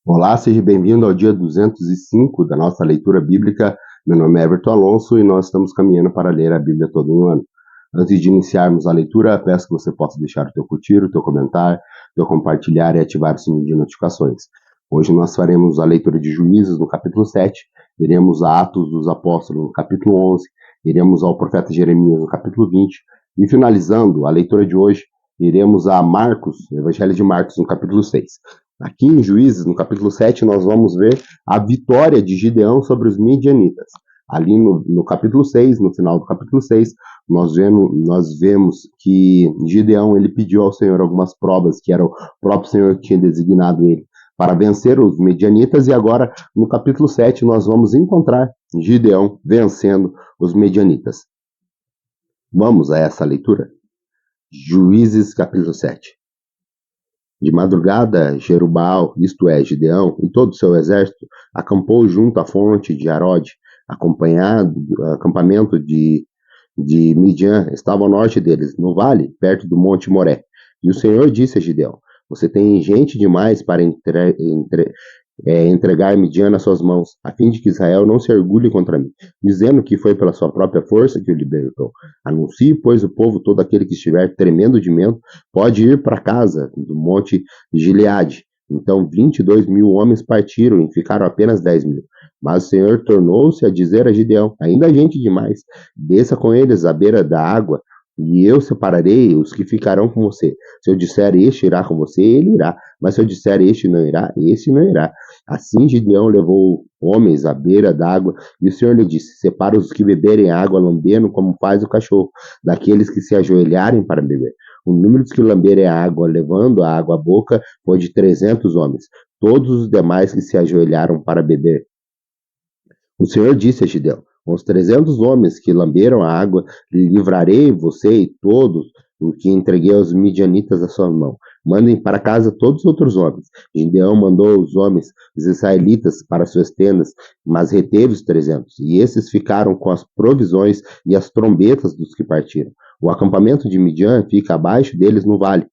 Olá, seja bem-vindo ao dia 205 da nossa leitura bíblica. Meu nome é Everton Alonso e nós estamos caminhando para ler a Bíblia todo um ano. Antes de iniciarmos a leitura, peço que você possa deixar o teu curtir, o teu comentário, o teu compartilhar e ativar o sininho de notificações. Hoje nós faremos a leitura de Juízes no capítulo 7, iremos a Atos dos Apóstolos no capítulo 11, iremos ao profeta Jeremias no capítulo 20 e finalizando a leitura de hoje, iremos a Marcos, Evangelho de Marcos no capítulo 6. Aqui em Juízes, no capítulo 7, nós vamos ver a vitória de Gideão sobre os midianitas. Ali no capítulo 6, no final do capítulo 6, nós vemos que Gideão ele pediu ao Senhor algumas provas, que era o próprio Senhor que tinha designado ele para vencer os midianitas, e agora, no capítulo 7, nós vamos encontrar Gideão vencendo os midianitas. Vamos a essa leitura? Juízes, capítulo 7. De madrugada, Jerubbaal, isto é, Gideão, e todo o seu exército, acampou junto à fonte de Arode, acompanhado do acampamento de Midian, estava ao norte deles, no vale, perto do monte Moré. E o Senhor disse a Gideão: você tem gente demais para entregar Midian nas suas mãos, a fim de que Israel não se orgulhe contra mim, dizendo que foi pela sua própria força que o libertou. Anuncie, pois, o povo, todo aquele que estiver tremendo de medo, pode ir para casa do monte Gileade. Então 22.000 homens partiram e ficaram apenas 10.000. Mas o Senhor tornou-se a dizer a Gideão: ainda há gente demais, desça com eles à beira da água, e eu separarei os que ficarão com você. Se eu disser este irá com você, ele irá. Mas se eu disser este não irá, esse não irá. Assim Gideão levou homens à beira d'água, e o Senhor lhe disse: separa os que beberem água lambendo, como faz o cachorro, daqueles que se ajoelharem para beber. O número dos que lamberem a água, levando a água à boca, foi de 300 homens. Todos os demais que se ajoelharam para beber. O Senhor disse a Gideão: com os 300 homens que lamberam a água, livrarei você e todos o que entreguei aos midianitas da sua mão. Mandem para casa todos os outros homens. Gideão mandou os homens, os israelitas, para suas tendas, mas reteve os 300. E esses ficaram com as provisões e as trombetas dos que partiram. O acampamento de Midian fica abaixo deles no vale.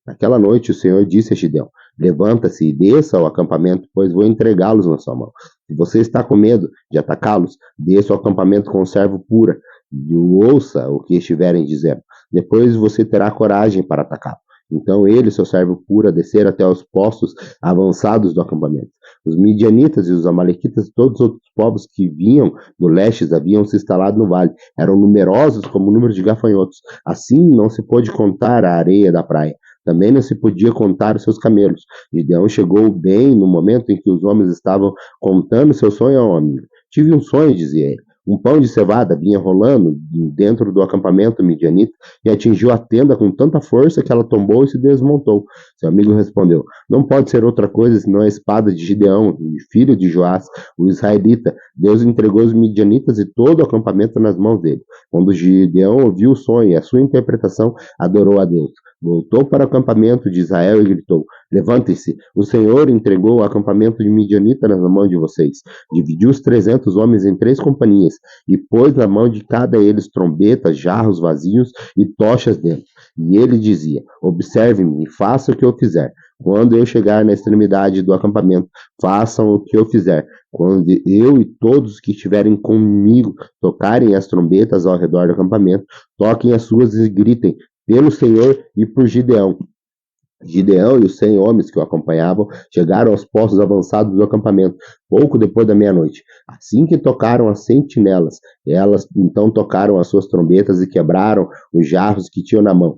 Naquela noite, o Senhor disse a Gideão: levanta-se e desça ao acampamento, pois vou entregá-los na sua mão. Se você está com medo de atacá-los, desça ao acampamento com servo pura, e ouça o que estiverem dizendo. Depois você terá coragem para atacá-lo. Então ele, seu servo pura, desceram até os postos avançados do acampamento. Os midianitas e os amalequitas e todos os outros povos que vinham do leste haviam se instalado no vale. Eram numerosos como o número de gafanhotos. Assim não se pôde contar a areia da praia. Também não se podia contar os seus camelos. Gideão chegou bem no momento em que os homens estavam contando seu sonho ao amigo. Tive um sonho, dizia ele. Um pão de cevada vinha rolando dentro do acampamento midianita e atingiu a tenda com tanta força que ela tombou e se desmontou. Seu amigo respondeu: não pode ser outra coisa senão a espada de Gideão, filho de Joás, o israelita. Deus entregou os midianitas e todo o acampamento nas mãos dele. Quando Gideão ouviu o sonho e a sua interpretação, adorou a Deus. Voltou para o acampamento de Israel e gritou: levantem-se, o Senhor entregou o acampamento de Midianita nas mãos de vocês. Dividiu os 300 homens em 3 companhias e pôs na mão de cada eles trombetas, jarros vazios e tochas dentro. E ele dizia: observem-me e façam o que eu fizer. Quando eu chegar na extremidade do acampamento, façam o que eu fizer. Quando eu e todos que estiverem comigo tocarem as trombetas ao redor do acampamento, toquem as suas e gritem: pelo Senhor e por Gideão. Gideão e os 100 homens que o acompanhavam chegaram aos postos avançados do acampamento, pouco depois da meia-noite. Assim que tocaram as sentinelas, elas então tocaram as suas trombetas e quebraram os jarros que tinham na mão.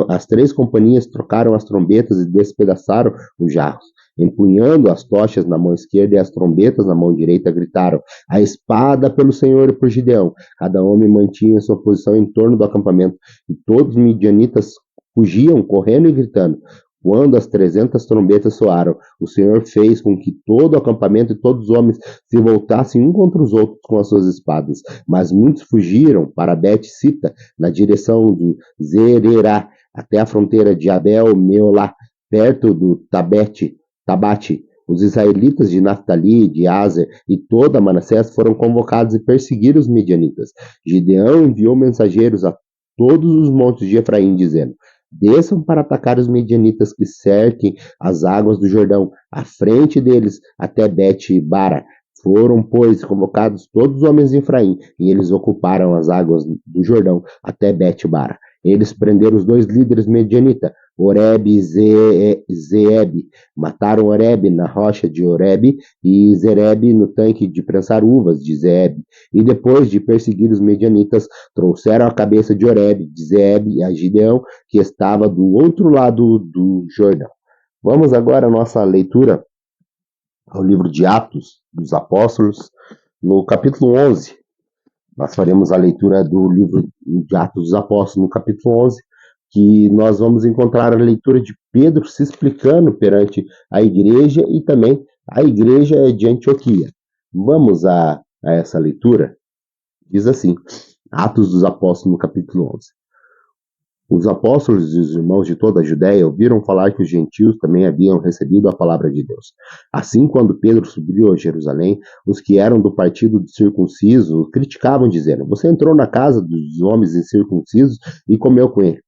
As 3 companhias trocaram as trombetas e despedaçaram os jarros. Empunhando as tochas na mão esquerda e as trombetas na mão direita, gritaram: a espada pelo Senhor e por Gideão. Cada homem mantinha sua posição em torno do acampamento, e todos os midianitas fugiam, correndo e gritando. Quando as 300 trombetas soaram, o Senhor fez com que todo o acampamento e todos os homens se voltassem um contra os outros com as suas espadas. Mas muitos fugiram para Bet-Sita, na direção de Zererá, até a fronteira de Abel-Meolá, perto do Tabate. Os israelitas de Naftali, de Aser e toda Manassés foram convocados e perseguiram os midianitas. Gideão enviou mensageiros a todos os montes de Efraim, dizendo: desçam para atacar os medianitas que cerquem as águas do Jordão, à frente deles até Bet-bara. Foram, pois, convocados todos os homens de Efraim, e eles ocuparam as águas do Jordão até Bet-bara. Eles prenderam os dois líderes medianitas, Oreb e Zeeb. Mataram Oreb na rocha de Oreb e Zereb no tanque de prensar uvas de Zeeb. E depois de perseguir os medianitas, trouxeram a cabeça de Oreb, de Zeeb a Gideão, que estava do outro lado do Jordão. Vamos agora à nossa leitura ao livro de Atos dos Apóstolos, no capítulo 11. Nós faremos a leitura do livro de Atos dos Apóstolos, no capítulo 11, que nós vamos encontrar a leitura de Pedro se explicando perante a igreja e também a igreja de Antioquia. Vamos a essa leitura? Diz assim, Atos dos Apóstolos, no capítulo 11. Os apóstolos e os irmãos de toda a Judéia ouviram falar que os gentios também haviam recebido a palavra de Deus. Assim, quando Pedro subiu a Jerusalém, os que eram do partido do circunciso criticavam, dizendo: "Você entrou na casa dos homens incircuncisos e comeu com ele."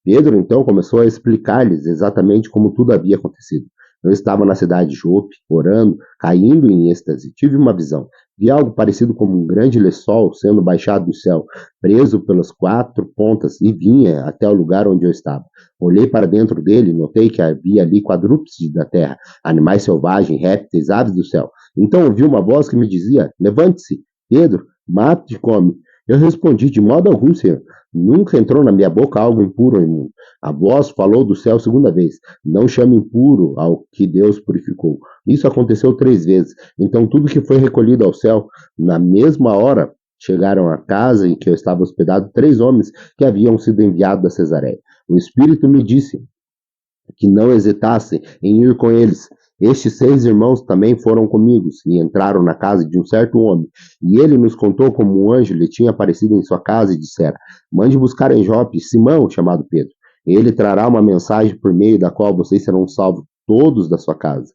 Pedro, então, começou a explicar-lhes exatamente como tudo havia acontecido. Eu estava na cidade de Jope, orando, caindo em êxtase. Tive uma visão. Vi algo parecido como um grande lençol sendo baixado do céu, preso pelas quatro pontas, e vinha até o lugar onde eu estava. Olhei para dentro dele e notei que havia ali quadrúpedes da terra, animais selvagens, répteis, aves do céu. Então ouvi uma voz que me dizia: "Levante-se, Pedro, mate e come." Eu respondi: "De modo algum, Senhor. Nunca entrou na minha boca algo impuro ou imundo." A voz falou do céu segunda vez: "Não chame impuro ao que Deus purificou." Isso aconteceu 3 vezes. Então tudo que foi recolhido ao céu, na mesma hora, chegaram à casa em que eu estava hospedado 3 homens que haviam sido enviados da Cesareia. O Espírito me disse que não hesitassem em ir com eles. Estes 6 irmãos também foram comigo e entraram na casa de um certo homem. E ele nos contou como um anjo lhe tinha aparecido em sua casa e dissera: "Mande buscar em Jope Simão, chamado Pedro. Ele trará uma mensagem por meio da qual vocês serão salvos todos da sua casa."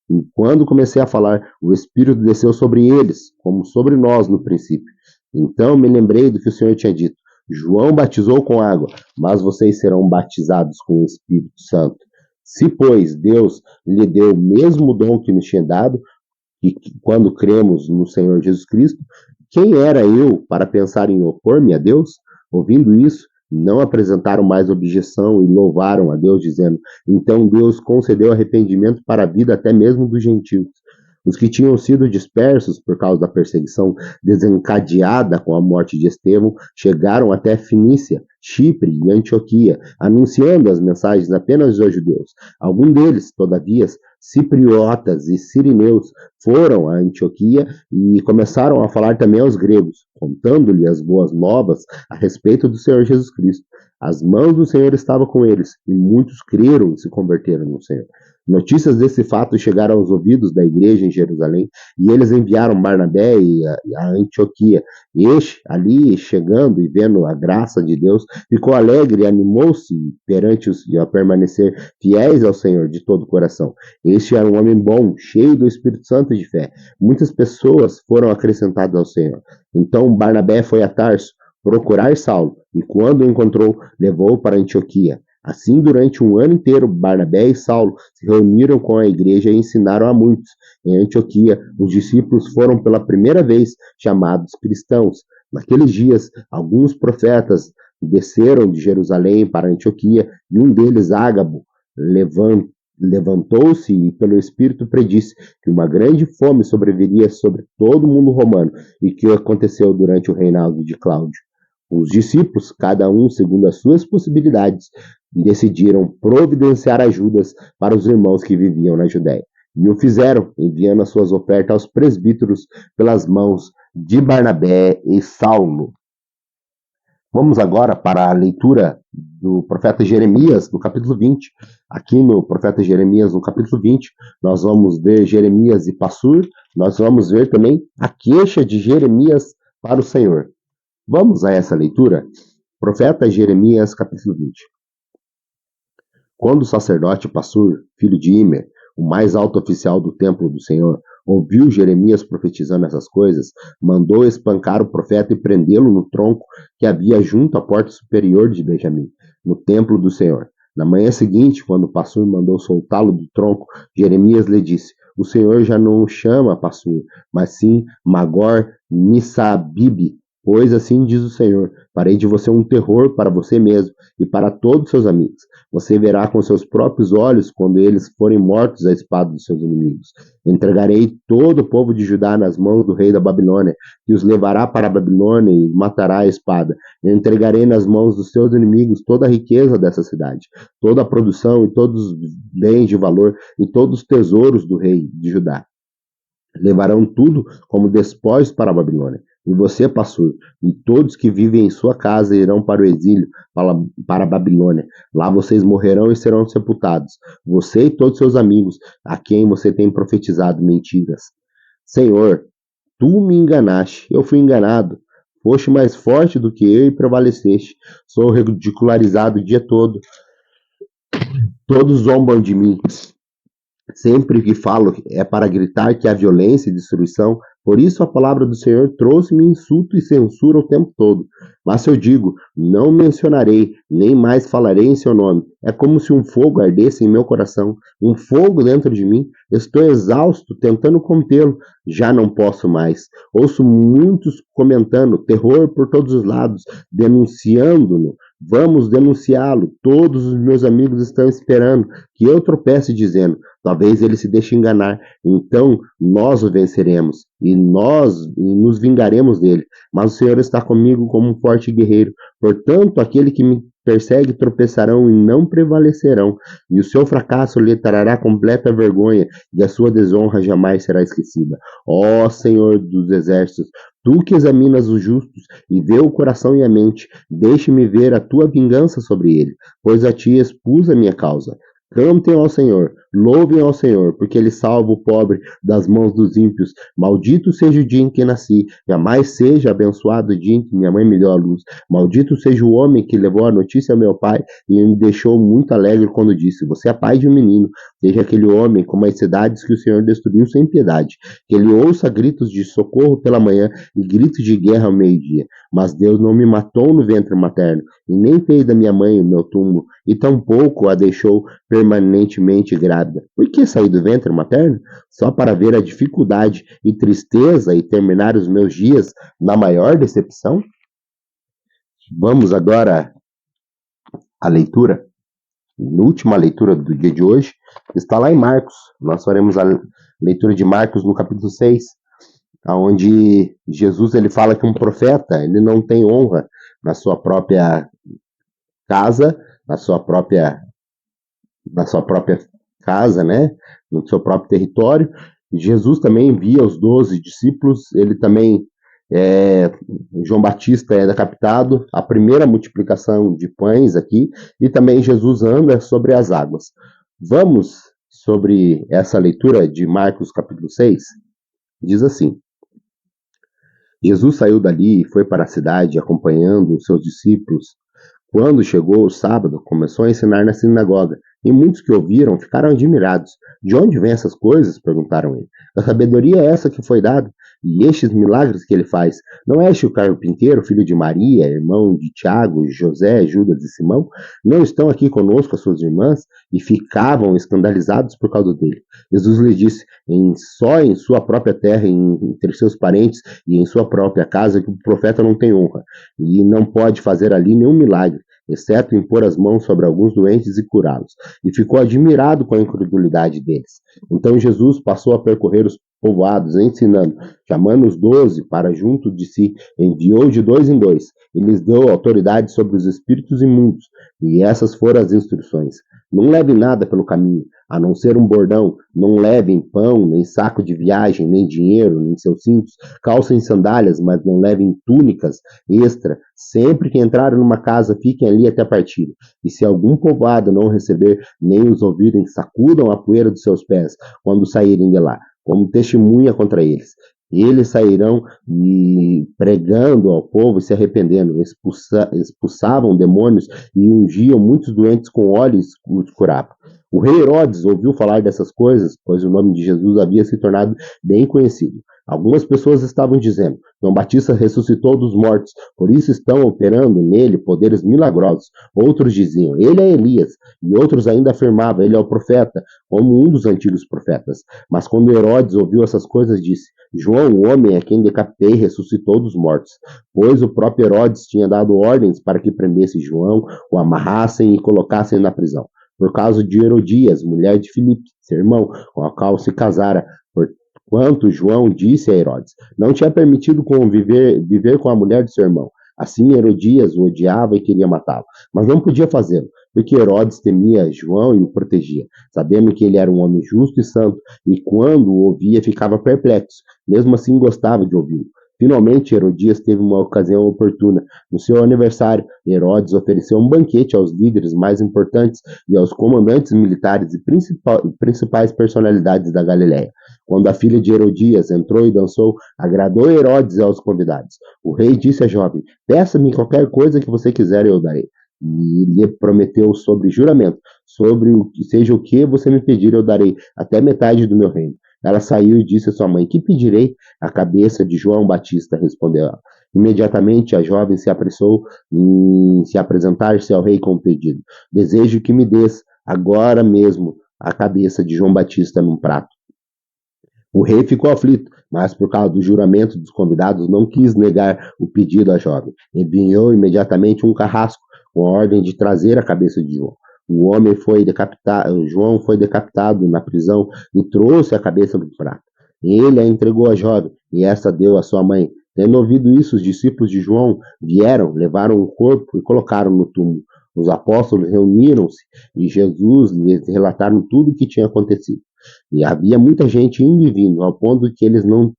E quando comecei a falar, o Espírito desceu sobre eles, como sobre nós no princípio. Então me lembrei do que o Senhor tinha dito: "João batizou com água, mas vocês serão batizados com o Espírito Santo." Se, pois, Deus lhe deu o mesmo dom que nos tinha dado, e quando cremos no Senhor Jesus Cristo, quem era eu para pensar em opor-me a Deus? Ouvindo isso, não apresentaram mais objeção e louvaram a Deus, dizendo: "Então Deus concedeu arrependimento para a vida até mesmo dos gentios." Os que tinham sido dispersos por causa da perseguição desencadeada com a morte de Estevão chegaram até Fenícia, Chipre e Antioquia, anunciando as mensagens apenas aos judeus. Alguns deles, todavia, cipriotas e sirineus, foram a Antioquia e começaram a falar também aos gregos, contando-lhe as boas novas a respeito do Senhor Jesus Cristo. As mãos do Senhor estavam com eles, e muitos creram e se converteram no Senhor. Notícias desse fato chegaram aos ouvidos da igreja em Jerusalém, e eles enviaram Barnabé a Antioquia. Este, ali chegando e vendo a graça de Deus, ficou alegre e animou-se perante os a permanecer fiéis ao Senhor de todo o coração. Este era um homem bom, cheio do Espírito Santo e de fé. Muitas pessoas foram acrescentadas ao Senhor. Então Barnabé foi a Tarso procurar Saulo, e quando o encontrou, levou-o para Antioquia. Assim, durante um ano inteiro, Barnabé e Saulo se reuniram com a igreja e ensinaram a muitos. Em Antioquia, os discípulos foram pela primeira vez chamados cristãos. Naqueles dias, alguns profetas desceram de Jerusalém para Antioquia, e um deles, Ágabo, levantou-se e pelo Espírito predisse que uma grande fome sobreviria sobre todo o mundo romano, e que aconteceu durante o reinado de Cláudio. Os discípulos, cada um segundo as suas possibilidades, decidiram providenciar ajudas para os irmãos que viviam na Judéia. E o fizeram, enviando as suas ofertas aos presbíteros pelas mãos de Barnabé e Saulo. Vamos agora para a leitura do profeta Jeremias, no capítulo 20. Aqui no profeta Jeremias, no capítulo 20, nós vamos ver Jeremias e Passur, nós vamos ver também a queixa de Jeremias para o Senhor. Vamos a essa leitura? Profeta Jeremias, capítulo 20. Quando o sacerdote Passur, filho de Imer, o mais alto oficial do templo do Senhor, ouviu Jeremias profetizando essas coisas, mandou espancar o profeta e prendê-lo no tronco que havia junto à porta superior de Benjamim, no templo do Senhor. Na manhã seguinte, quando o Passur mandou soltá-lo do tronco, Jeremias lhe disse: O Senhor já não o chama Passur, mas sim Magor Missabibe. Pois assim diz o Senhor: farei de você um terror para você mesmo e para todos os seus amigos. Você verá com seus próprios olhos quando eles forem mortos à espada dos seus inimigos. Entregarei todo o povo de Judá nas mãos do rei da Babilônia, que os levará para a Babilônia e matará a espada. Eu entregarei nas mãos dos seus inimigos toda a riqueza dessa cidade, toda a produção e todos os bens de valor e todos os tesouros do rei de Judá. Levarão tudo como despojos para a Babilônia. E você, Passur, e todos que vivem em sua casa irão para o exílio, para a Babilônia. Lá vocês morrerão e serão sepultados. Você e todos seus amigos, a quem você tem profetizado mentiras. Senhor, tu me enganaste, eu fui enganado. Foste mais forte do que eu e prevaleceste. Sou ridicularizado o dia todo. Todos zombam de mim. Sempre que falo é para gritar que há violência e destruição. Por isso a palavra do Senhor trouxe-me insulto e censura o tempo todo. Mas se eu digo, não mencionarei, nem mais falarei em seu nome. É como se um fogo ardesse em meu coração, um fogo dentro de mim. Estou exausto, tentando contê-lo. Já não posso mais. Ouço muitos comentando, terror por todos os lados, denunciando-no. Vamos denunciá-lo. Todos os meus amigos estão esperando que eu tropece dizendo, talvez ele se deixe enganar. Então nós o venceremos e nós nos vingaremos dele. Mas o Senhor está comigo como um forte guerreiro. Portanto, aquele que me persegue tropeçarão e não prevalecerão. E o seu fracasso lhe trará completa vergonha e a sua desonra jamais será esquecida. Ó Senhor dos exércitos, tu que examinas os justos e vê o coração e a mente, deixe-me ver a tua vingança sobre ele, pois a ti expus a minha causa. Cantem ao Senhor, louvem ao Senhor, porque ele salva o pobre das mãos dos ímpios. Maldito seja o dia em que nasci, jamais seja abençoado o dia em que minha mãe me deu a luz. Maldito seja o homem que levou a notícia ao meu pai e me deixou muito alegre quando disse, você é pai de um menino. Seja aquele homem como as cidades que o Senhor destruiu sem piedade. Que ele ouça gritos de socorro pela manhã e gritos de guerra ao meio-dia. Mas Deus não me matou no ventre materno, e nem fez da minha mãe o meu túmulo, e tampouco a deixou permanentemente grávida. Por que saí do ventre materno? Só para ver a dificuldade e tristeza e terminar os meus dias na maior decepção? Vamos agora à leitura. A última leitura do dia de hoje está lá em Marcos. Nós faremos a leitura de Marcos no capítulo 6, onde Jesus ele fala que um profeta ele não tem honra na sua própria casa, na sua própria casa, né? No seu próprio território. Jesus também envia os 12 discípulos, ele também João Batista é decapitado, a primeira multiplicação de pães aqui, e também Jesus anda sobre as águas. Vamos sobre essa leitura de Marcos capítulo 6? Diz assim: Jesus saiu dali e foi para a cidade acompanhando os seus discípulos. Quando chegou o sábado, começou a ensinar na sinagoga, e muitos que ouviram ficaram admirados. De onde vêm essas coisas? Perguntaram ele. A sabedoria é essa que foi dada, e estes milagres que ele faz. Não é este o carpinteiro, filho de Maria, irmão de Tiago, José, Judas e Simão? Não estão aqui conosco as suas irmãs? E ficavam escandalizados por causa dele. Jesus lhes disse, só em sua própria terra, entre seus parentes e em sua própria casa, que o profeta não tem honra, e não pode fazer ali nenhum milagre, exceto impor as mãos sobre alguns doentes e curá-los. E ficou admirado com a incredulidade deles. Então Jesus passou a percorrer os povoados, ensinando, chamando os 12 para junto de si, enviou de 2 em 2, e lhes deu autoridade sobre os espíritos imundos, e essas foram as instruções. Não levem nada pelo caminho, a não ser um bordão, não levem pão, nem saco de viagem, nem dinheiro, nem seus cintos, calçem sandálias, mas não levem túnicas extra. Sempre que entrarem numa casa, fiquem ali até partir. E se algum povoado não receber, nem os ouvirem, sacudam a poeira dos seus pés, quando saírem de lá, como testemunha contra eles. Eles sairão e pregando ao povo e se arrependendo, expulsavam demônios e ungiam muitos doentes com óleo e os curavam. O rei Herodes ouviu falar dessas coisas, pois o nome de Jesus havia se tornado bem conhecido. Algumas pessoas estavam dizendo: João Batista ressuscitou dos mortos, por isso estão operando nele poderes milagrosos. Outros diziam: ele é Elias, e outros ainda afirmavam: ele é o profeta, como um dos antigos profetas. Mas quando Herodes ouviu essas coisas, disse: João, o homem a quem decapitei, ressuscitou dos mortos. Pois o próprio Herodes tinha dado ordens para que prendesse João, o amarrassem e colocassem na prisão. Por causa de Herodias, mulher de Filipe, seu irmão, com a qual se casara, porquanto João disse a Herodes: não tinha permitido viver com a mulher de seu irmão. Assim Herodias o odiava e queria matá-lo, mas não podia fazê-lo, porque Herodes temia João e o protegia, sabendo que ele era um homem justo e santo, e quando o ouvia ficava perplexo, mesmo assim gostava de ouvi-lo. Finalmente, Herodias teve uma ocasião oportuna. No seu aniversário, Herodes ofereceu um banquete aos líderes mais importantes e aos comandantes militares e principais personalidades da Galiléia. Quando a filha de Herodias entrou e dançou, agradou Herodes aos convidados. O rei disse à jovem: peça-me qualquer coisa que você quiser e eu darei. E lhe prometeu sobre juramento: sobre o que seja o que você me pedir, eu darei até metade do meu reino. Ela saiu e disse à sua mãe: que pedirei? A cabeça de João Batista, respondeu ela. Imediatamente a jovem se apressou em se apresentar-se ao rei com o pedido: desejo que me des agora mesmo a cabeça de João Batista num prato. O rei ficou aflito, mas por causa do juramento dos convidados não quis negar o pedido à jovem. Enviou imediatamente um carrasco com a ordem de trazer a cabeça de João. O homem foi decapitado, João foi decapitado na prisão e trouxe a cabeça do prato. Ele a entregou à jovem e essa deu à sua mãe. Tendo ouvido isso, os discípulos de João vieram, levaram o corpo e colocaram no túmulo. Os apóstolos reuniram-se e Jesus lhes relataram tudo o que tinha acontecido. E havia muita gente indo e vindo, ao ponto de que eles não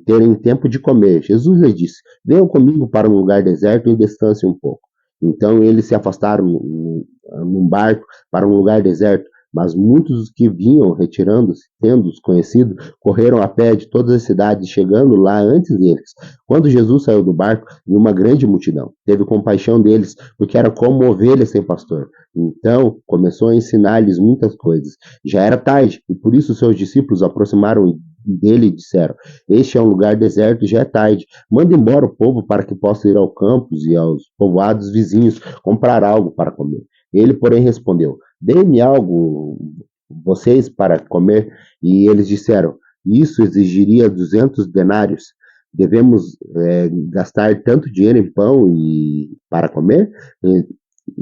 terem tempo de comer. Jesus lhes disse: venham comigo para um lugar deserto e descansem um pouco. Então eles se afastaram num barco para um lugar deserto, mas muitos dos que vinham retirando-se, tendo-os conhecido, correram a pé de todas as cidades, chegando lá antes deles. Quando Jesus saiu do barco, viu uma grande multidão. Teve compaixão deles, porque era como ovelhas sem pastor. Então começou a ensinar-lhes muitas coisas. Já era tarde, e por isso seus discípulos aproximaram dele e disseram: este é um lugar deserto e já é tarde. Manda embora o povo para que possa ir ao campos e aos povoados vizinhos comprar algo para comer. Ele, porém, respondeu: dê-me algo, vocês, para comer. E eles disseram: isso exigiria 200 denários. Devemos gastar tanto dinheiro em pão e para comer?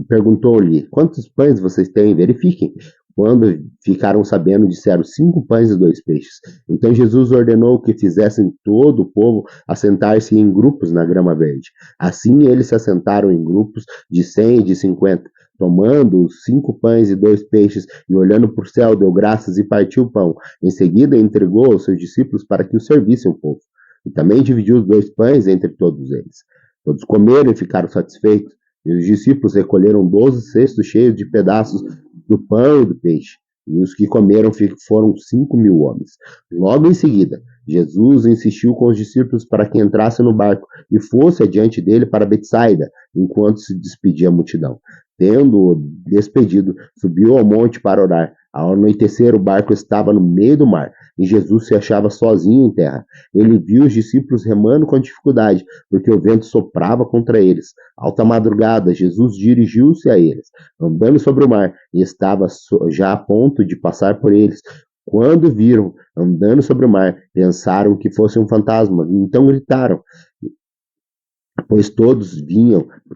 Perguntou-lhe: quantos pães vocês têm? Verifiquem. Quando ficaram sabendo, disseram: 5 pães e 2 peixes. Então Jesus ordenou que fizessem todo o povo assentar-se em grupos na grama verde. Assim eles se assentaram em grupos de 100 e de 50. Tomando os 5 pães e 2 peixes e olhando para o céu, deu graças e partiu o pão. Em seguida entregou aos seus discípulos para que o servissem o povo. E também dividiu os 2 pães entre todos eles. Todos comeram e ficaram satisfeitos. E os discípulos recolheram 12 cestos cheios de pedaços do pão e do peixe. E os que comeram foram 5.000 homens. Logo em seguida, Jesus insistiu com os discípulos para que entrassem no barco e fosse adiante dele para Betsaida, enquanto se despedia a multidão. Tendo-o despedido, subiu ao monte para orar. Ao anoitecer, o barco estava no meio do mar e Jesus se achava sozinho em terra. Ele viu os discípulos remando com dificuldade, porque o vento soprava contra eles. Alta madrugada, Jesus dirigiu-se a eles, andando sobre o mar, e estava já a ponto de passar por eles. Quando viram andando sobre o mar, pensaram que fosse um fantasma, então gritaram, pois todos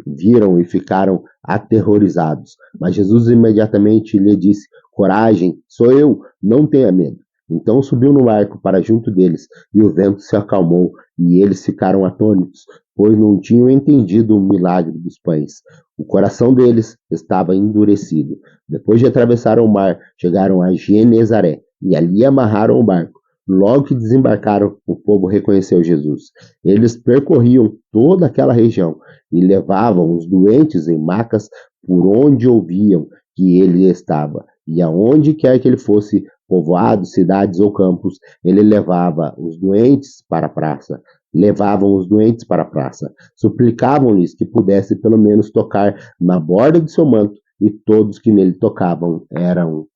viram e ficaram aterrorizados. Mas Jesus imediatamente lhe disse: coragem, sou eu, não tenha medo. Então subiu no barco para junto deles, e o vento se acalmou, e eles ficaram atônitos, pois não tinham entendido o milagre dos pães. O coração deles estava endurecido. Depois de atravessar o mar, chegaram a Genezaré, e ali amarraram o barco. Logo que desembarcaram, o povo reconheceu Jesus. Eles percorriam toda aquela região e levavam os doentes em macas por onde ouviam que ele estava. E aonde quer que ele fosse, povoados, cidades ou campos, ele levava os doentes para a praça. Levavam os doentes para a praça. Suplicavam-lhes que pudesse pelo menos tocar na borda de seu manto, e todos que nele tocavam eram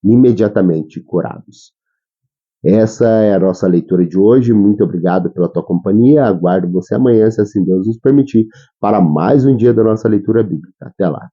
imediatamente curados. Essa é a nossa leitura de hoje. Muito obrigado pela tua companhia. Aguardo você amanhã, se assim Deus nos permitir, para mais um dia da nossa leitura bíblica. Até lá.